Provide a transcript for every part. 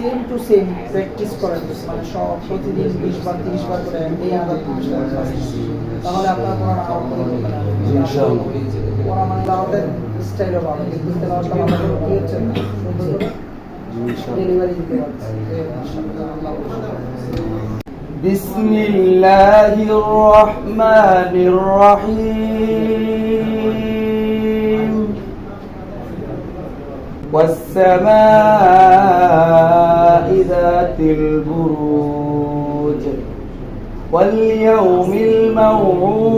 Same to same practice করেন, মানে সব প্রতিদিন 20 বার 30 বার করে এই আদত তাহলে আপনার কোরআন আরো পরিবর্তন হবে ইনশাআল্লাহ। কোরআন মানে তেলাওয়াতের স্টাইলও ভালো, কিন্তু তেলাওয়াতটা ভালো করে কি হচ্ছে না সুন্দর করে ডেলিভারি দিতে পারছে। মাশাআল্লাহ। বিসমিল্লাহির রহমানির রহিম। والسماء ذات البروج واليوم الموعود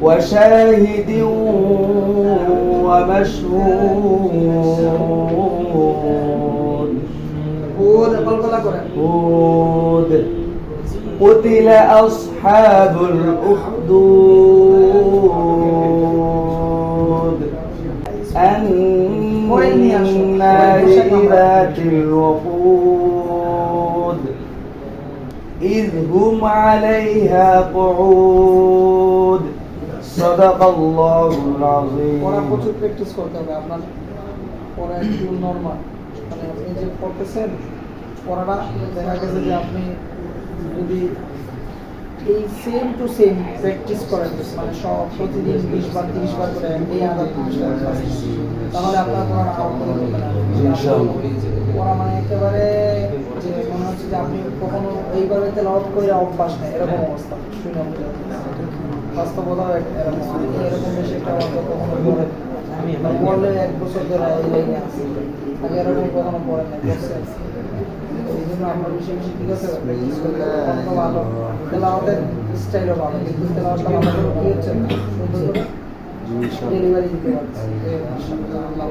وشاهد ومشهود هود قتل أصحاب الأخدود النار ذات الوقود إذ هم عليها قعود صدق الله العظيم. ওরা প্রচুর প্র্যাকটিস করতে হবে আপনার। পড়া একটু নরমাল, মানে আপনি যে পড়তেছেন পড়াটা দেখা গেছে যে আপনি যদি এই সেম টু সেম প্র্যাকটিস করেন, মানে সব প্রতিদিন 20 বার 30 বার করে এই আদত তাহলে আপনার কোরআন আরো পরিবর্তন হবে ইনশাআল্লাহ। পড়া মানে একেবারে যে মনে হচ্ছে যে আপনি কখনো এইভাবে তেলাওয়াত করে অভ্যাস নেই, এরকম অবস্থা শুনে বাস্তবতাও এরকম বেশি একটা কখনো পড়ে পড়লে 1 বছর ধরে এই লাইনে আছে, আগে এরকম কখনো পড়েন না, বলছেন এই জন্য আপনার বেশি বেশি ঠিক আছে প্র্যাকটিস করতে ভালো, তেলাওয়াতের স্টাইলও ভালো, কিন্তু তেলাওয়াতটা ভালো করে কি হচ্ছে না সুন্দর করে ডেলিভারি দিতে পারছে। মাশাআল্লাহ।